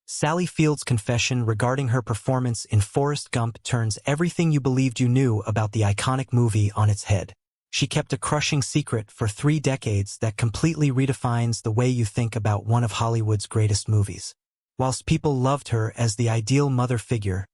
Sally Field's confession regarding her performance in Forrest Gump turns everything you believed you knew about the iconic movie on its head. She kept a crushing secret for 3 decades that completely redefines the way you think about one of Hollywood's greatest movies. Whilst people loved her as the ideal mother figure,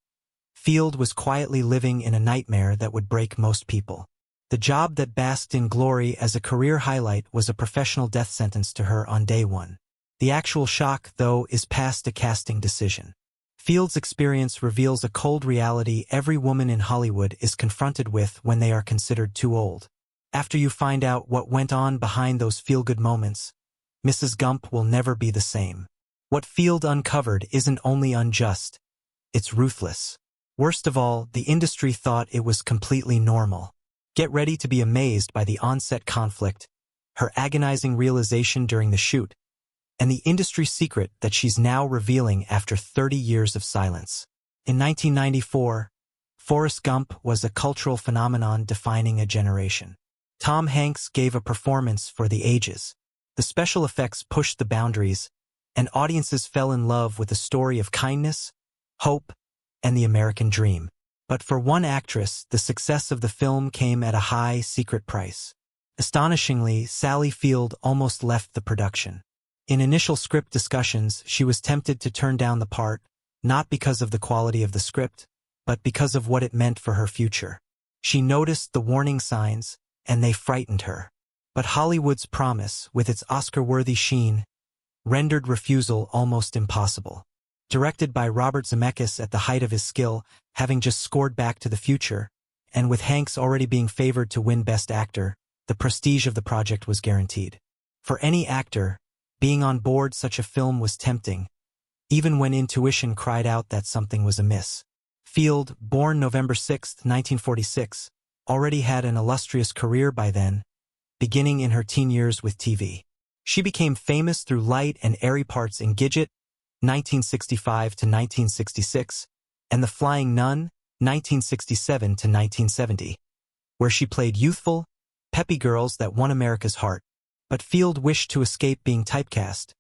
Field was quietly living in a nightmare that would break most people. The job that basked in glory as a career highlight was a professional death sentence to her on day one. The actual shock, though, is past a casting decision. Field's experience reveals a cold reality every woman in Hollywood is confronted with when they are considered too old. After you find out what went on behind those feel-good moments, Mrs. Gump will never be the same. What Field uncovered isn't only unjust, it's ruthless. Worst of all, the industry thought it was completely normal. Get ready to be amazed by the on-set conflict, her agonizing realization during the shoot, and the industry secret that she's now revealing after 30 years of silence. In 1994, Forrest Gump was a cultural phenomenon defining a generation. Tom Hanks gave a performance for the ages. The special effects pushed the boundaries, and audiences fell in love with the story of kindness, hope, and the American dream. But for one actress, the success of the film came at a high, secret price. Astonishingly, Sally Field almost left the production. In initial script discussions, she was tempted to turn down the part, not because of the quality of the script, but because of what it meant for her future. She noticed the warning signs, and they frightened her. But Hollywood's promise, with its Oscar-worthy sheen, rendered refusal almost impossible. Directed by Robert Zemeckis at the height of his skill, having just scored Back to the Future, and with Hanks already being favored to win Best Actor, the prestige of the project was guaranteed. For any actor, being on board such a film was tempting, even when intuition cried out that something was amiss. Field, born November 6, 1946, already had an illustrious career by then, beginning in her teen years with TV. She became famous through light and airy parts in Gidget, 1965 to 1966, and The Flying Nun, 1967 to 1970, where she played youthful, peppy girls that won America's heart. But Field wished to escape being typecast,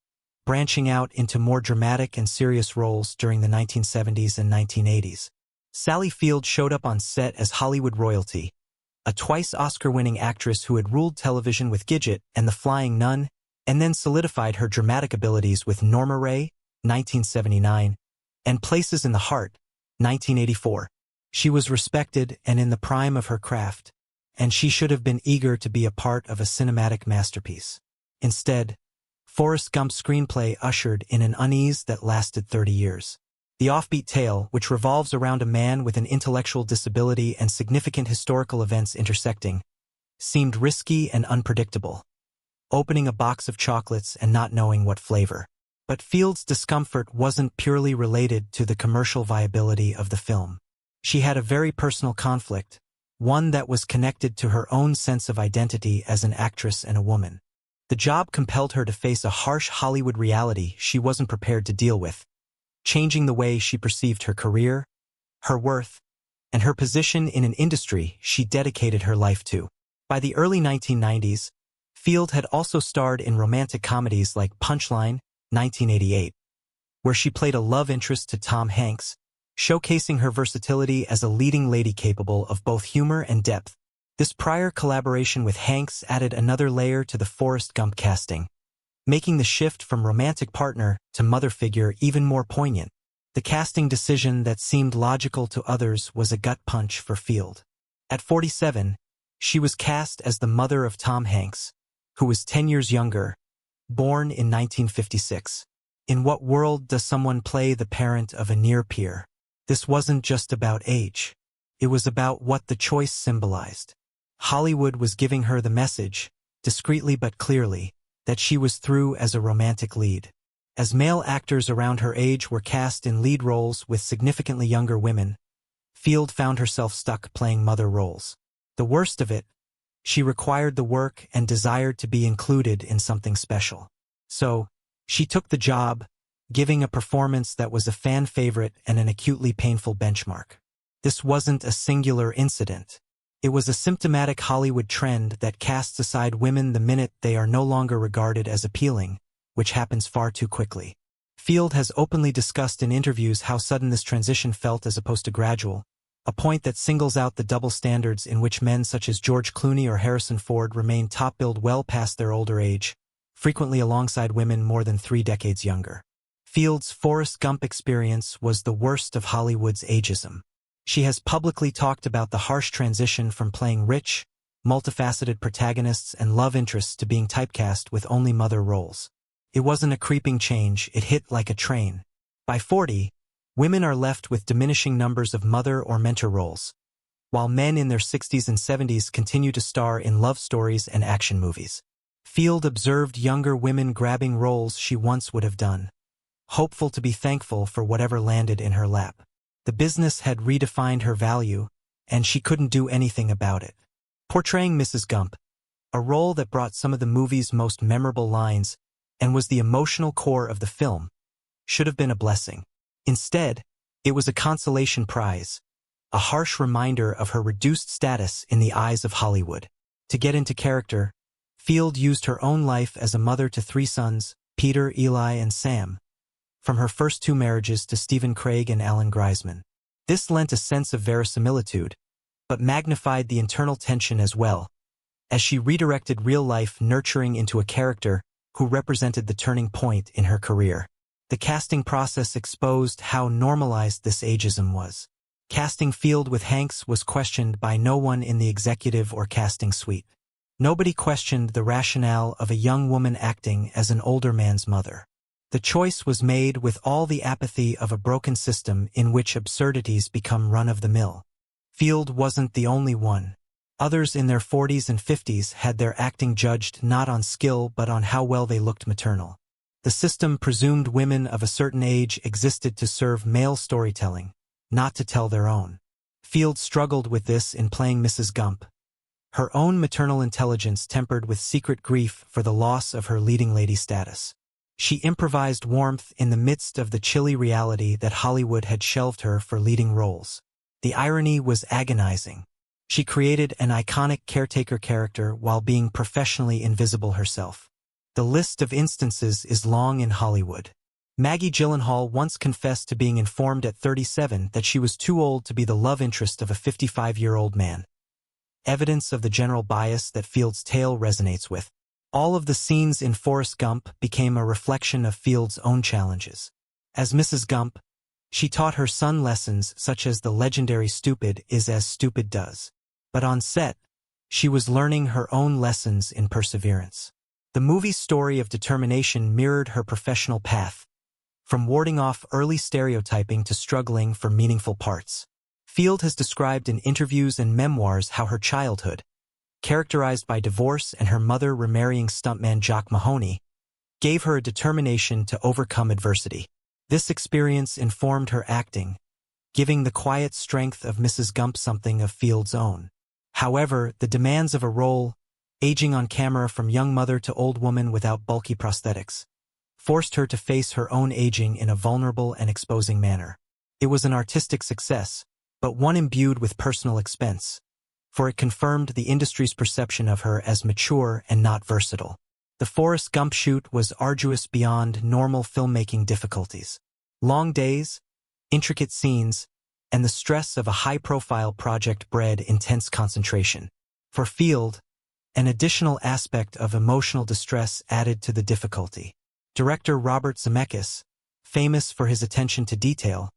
branching out into more dramatic and serious roles during the 1970s and 1980s. Sally Field showed up on set as Hollywood royalty, a twice Oscar-winning actress who had ruled television with Gidget and The Flying Nun, and then solidified her dramatic abilities with Norma Ray, 1979, and Places in the Heart, 1984. She was respected and in the prime of her craft, and she should have been eager to be a part of a cinematic masterpiece. Instead, Forrest Gump's screenplay ushered in an unease that lasted 30 years. The offbeat tale, which revolves around a man with an intellectual disability and significant historical events intersecting, seemed risky and unpredictable, opening a box of chocolates and not knowing what flavor. But Field's discomfort wasn't purely related to the commercial viability of the film. She had a very personal conflict, one that was connected to her own sense of identity as an actress and a woman. The job compelled her to face a harsh Hollywood reality she wasn't prepared to deal with, changing the way she perceived her career, her worth, and her position in an industry she dedicated her life to. By the early 1990s, Field had also starred in romantic comedies like Punchline, 1988, where she played a love interest to Tom Hanks, showcasing her versatility as a leading lady capable of both humor and depth. This prior collaboration with Hanks added another layer to the Forrest Gump casting, making the shift from romantic partner to mother figure even more poignant. The casting decision that seemed logical to others was a gut punch for Field. At 47, she was cast as the mother of Tom Hanks, who was 10 years younger, born in 1956. In what world does someone play the parent of a near peer? This wasn't just about age. It was about what the choice symbolized. Hollywood was giving her the message, discreetly but clearly, that she was through as a romantic lead. As male actors around her age were cast in lead roles with significantly younger women, Field found herself stuck playing mother roles. The worst of it, she required the work and desired to be included in something special. So, she took the job, giving a performance that was a fan favorite and an acutely painful benchmark. This wasn't a singular incident. It was a symptomatic Hollywood trend that casts aside women the minute they are no longer regarded as appealing, which happens far too quickly. Field has openly discussed in interviews how sudden this transition felt as opposed to gradual, a point that singles out the double standards in which men such as George Clooney or Harrison Ford remain top-billed well past their older age, frequently alongside women more than 3 decades younger. Field's Forrest Gump experience was the worst of Hollywood's ageism. She has publicly talked about the harsh transition from playing rich, multifaceted protagonists and love interests to being typecast with only mother roles. It wasn't a creeping change, it hit like a train. By 40, women are left with diminishing numbers of mother or mentor roles, while men in their 60s and 70s continue to star in love stories and action movies. Field observed younger women grabbing roles she once would have done, hopeful to be thankful for whatever landed in her lap. The business had redefined her value, and she couldn't do anything about it. Portraying Mrs. Gump, a role that brought some of the movie's most memorable lines and was the emotional core of the film, should have been a blessing. Instead, it was a consolation prize, a harsh reminder of her reduced status in the eyes of Hollywood. To get into character, Field used her own life as a mother to 3 sons, Peter, Eli, and Sam, from her first 2 marriages to Stephen Craig and Alan Greisman. This lent a sense of verisimilitude, but magnified the internal tension as well, as she redirected real-life nurturing into a character who represented the turning point in her career. The casting process exposed how normalized this ageism was. Casting Field with Hanks was questioned by no one in the executive or casting suite. Nobody questioned the rationale of a young woman acting as an older man's mother. The choice was made with all the apathy of a broken system in which absurdities become run-of-the-mill. Field wasn't the only one. Others in their 40s and 50s had their acting judged not on skill but on how well they looked maternal. The system presumed women of a certain age existed to serve male storytelling, not to tell their own. Field struggled with this in playing Mrs. Gump, her own maternal intelligence tempered with secret grief for the loss of her leading lady status. She improvised warmth in the midst of the chilly reality that Hollywood had shelved her for leading roles. The irony was agonizing. She created an iconic caretaker character while being professionally invisible herself. The list of instances is long in Hollywood. Maggie Gyllenhaal once confessed to being informed at 37 that she was too old to be the love interest of a 55-year-old man. Evidence of the general bias that Field's tale resonates with. All of the scenes in Forrest Gump became a reflection of Field's own challenges. As Mrs. Gump, she taught her son lessons such as the legendary "stupid is as stupid does." But on set, she was learning her own lessons in perseverance. The movie's story of determination mirrored her professional path, from warding off early stereotyping to struggling for meaningful parts. Field has described in interviews and memoirs how her childhood, characterized by divorce and her mother remarrying stuntman Jock Mahoney, gave her a determination to overcome adversity. This experience informed her acting, giving the quiet strength of Mrs. Gump something of Field's own. However, the demands of a role, aging on camera from young mother to old woman without bulky prosthetics, forced her to face her own aging in a vulnerable and exposing manner. It was an artistic success, but one imbued with personal expense, for it confirmed the industry's perception of her as mature and not versatile. The Forrest Gump shoot was arduous beyond normal filmmaking difficulties. Long days, intricate scenes, and the stress of a high-profile project bred intense concentration. For Field, an additional aspect of emotional distress added to the difficulty. Director Robert Zemeckis, famous for his attention to detail,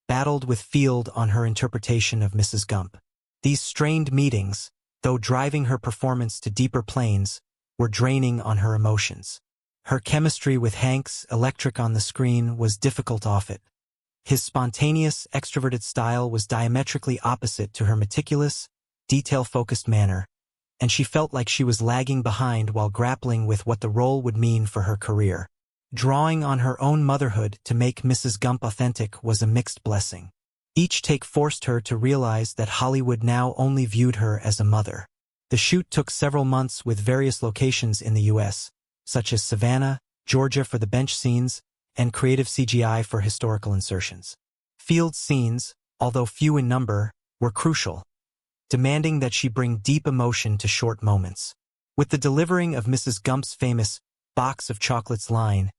battled with Field on her interpretation of Mrs. Gump. These strained meetings, though driving her performance to deeper planes, were draining on her emotions. Her chemistry with Hanks, electric on the screen, was difficult off it. His spontaneous, extroverted style was diametrically opposite to her meticulous, detail-focused manner, and she felt like she was lagging behind while grappling with what the role would mean for her career. Drawing on her own motherhood to make Mrs. Gump authentic was a mixed blessing. Each take forced her to realize that Hollywood now only viewed her as a mother. The shoot took several months with various locations in the U.S., such as Savannah, Georgia for the bench scenes, and creative CGI for historical insertions. Field's scenes, although few in number, were crucial, demanding that she bring deep emotion to short moments. With the delivering of Mrs. Gump's famous "box of chocolates" line,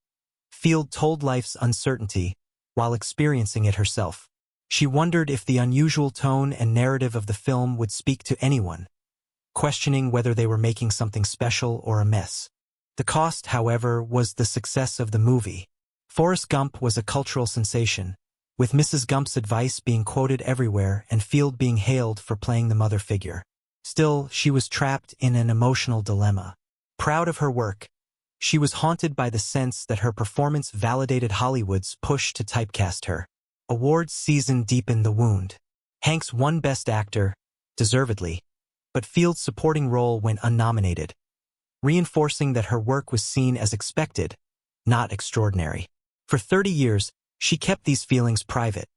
Field told life's uncertainty while experiencing it herself. She wondered if the unusual tone and narrative of the film would speak to anyone, questioning whether they were making something special or a mess. The cost, however, was the success of the movie. Forrest Gump was a cultural sensation, with Mrs. Gump's advice being quoted everywhere and Field being hailed for playing the mother figure. Still, she was trapped in an emotional dilemma. Proud of her work, she was haunted by the sense that her performance validated Hollywood's push to typecast her. Awards season deepened the wound. Hanks won Best Actor, deservedly, but Field's supporting role went unnominated, reinforcing that her work was seen as expected, not extraordinary. For 30 years, she kept these feelings private,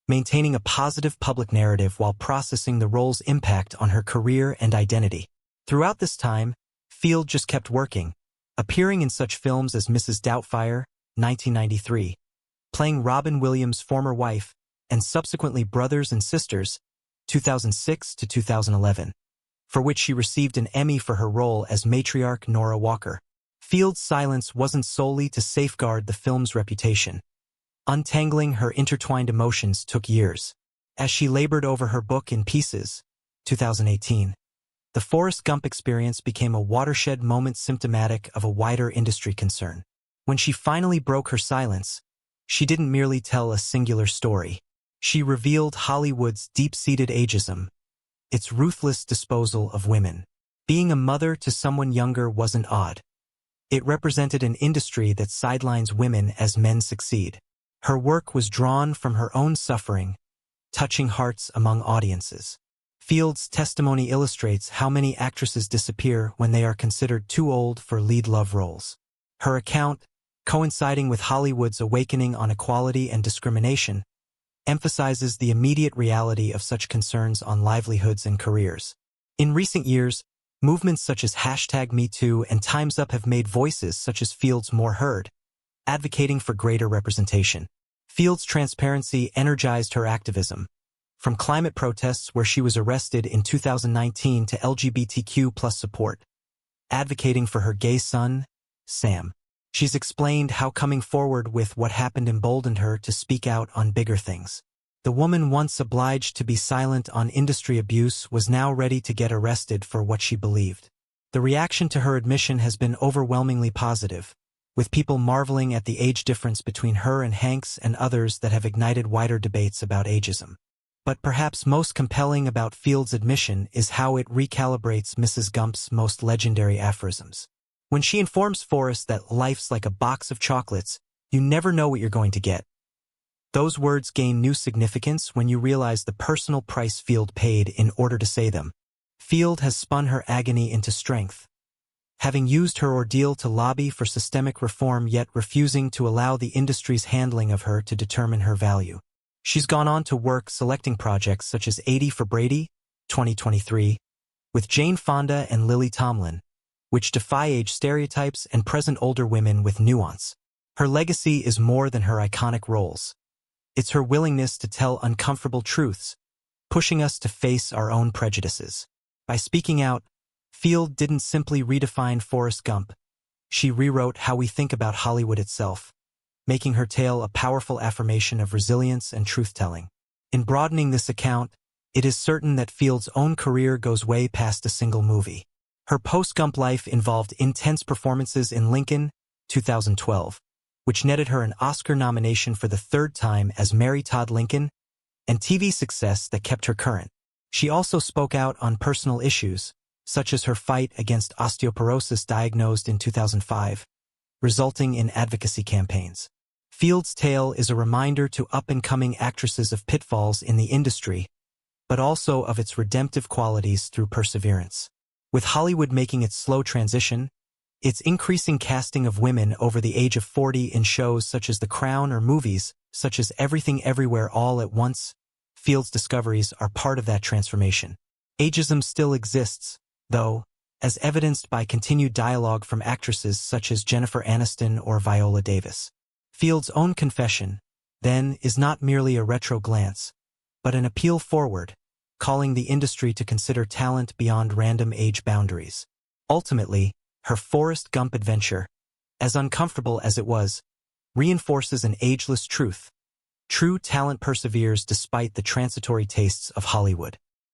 maintaining a positive public narrative while processing the role's impact on her career and identity. Throughout this time, Field just kept working, appearing in such films as Mrs. Doubtfire, 1993, playing Robin Williams' former wife, and subsequently Brothers and Sisters, 2006 to 2011, for which she received an Emmy for her role as matriarch Nora Walker. Field's silence wasn't solely to safeguard the film's reputation. Untangling her intertwined emotions took years. As she labored over her book in pieces, 2018, the Forrest Gump experience became a watershed moment symptomatic of a wider industry concern. When she finally broke her silence, she didn't merely tell a singular story. She revealed Hollywood's deep-seated ageism, its ruthless disposal of women. Being a mother to someone younger wasn't odd. It represented an industry that sidelines women as men succeed. Her work was drawn from her own suffering, touching hearts among audiences. Field's testimony illustrates how many actresses disappear when they are considered too old for lead love roles. Her account, coinciding with Hollywood's awakening on equality and discrimination, emphasizes the immediate reality of such concerns on livelihoods and careers. In recent years, movements such as #MeToo and Time's Up have made voices such as Field's more heard, advocating for greater representation. Field's transparency energized her activism, from climate protests where she was arrested in 2019 to LGBTQ+ support, advocating for her gay son, Sam. She's explained how coming forward with what happened emboldened her to speak out on bigger things. The woman once obliged to be silent on industry abuse was now ready to get arrested for what she believed. The reaction to her admission has been overwhelmingly positive, with people marveling at the age difference between her and Hanks and others that have ignited wider debates about ageism. But perhaps most compelling about Field's admission is how it recalibrates Mrs. Gump's most legendary aphorisms. When she informs Forrest that life's like a box of chocolates, you never know what you're going to get. Those words gain new significance when you realize the personal price Field paid in order to say them. Field has spun her agony into strength, having used her ordeal to lobby for systemic reform yet refusing to allow the industry's handling of her to determine her value. She's gone on to work selecting projects such as 80 for Brady, 2023, with Jane Fonda and Lily Tomlin, which defy age stereotypes and present older women with nuance. Her legacy is more than her iconic roles. It's her willingness to tell uncomfortable truths, pushing us to face our own prejudices. By speaking out, Field didn't simply redefine Forrest Gump. She rewrote how we think about Hollywood itself, making her tale a powerful affirmation of resilience and truth-telling. In broadening this account, it is certain that Field's own career goes way past a single movie. Her post-Gump life involved intense performances in Lincoln, 2012, which netted her an Oscar nomination for the third time as Mary Todd Lincoln, and TV success that kept her current. She also spoke out on personal issues, such as her fight against osteoporosis diagnosed in 2005, resulting in advocacy campaigns. Field's tale is a reminder to up-and-coming actresses of pitfalls in the industry, but also of its redemptive qualities through perseverance. With Hollywood making its slow transition, its increasing casting of women over the age of 40 in shows such as The Crown or movies such as Everything Everywhere All at Once, Field's discoveries are part of that transformation. Ageism still exists, though, as evidenced by continued dialogue from actresses such as Jennifer Aniston or Viola Davis. Field's own confession, then, is not merely a retro glance, but an appeal forward, calling the industry to consider talent beyond random age boundaries. Ultimately, her Forrest Gump adventure, as uncomfortable as it was, reinforces an ageless truth. True talent perseveres despite the transitory tastes of Hollywood.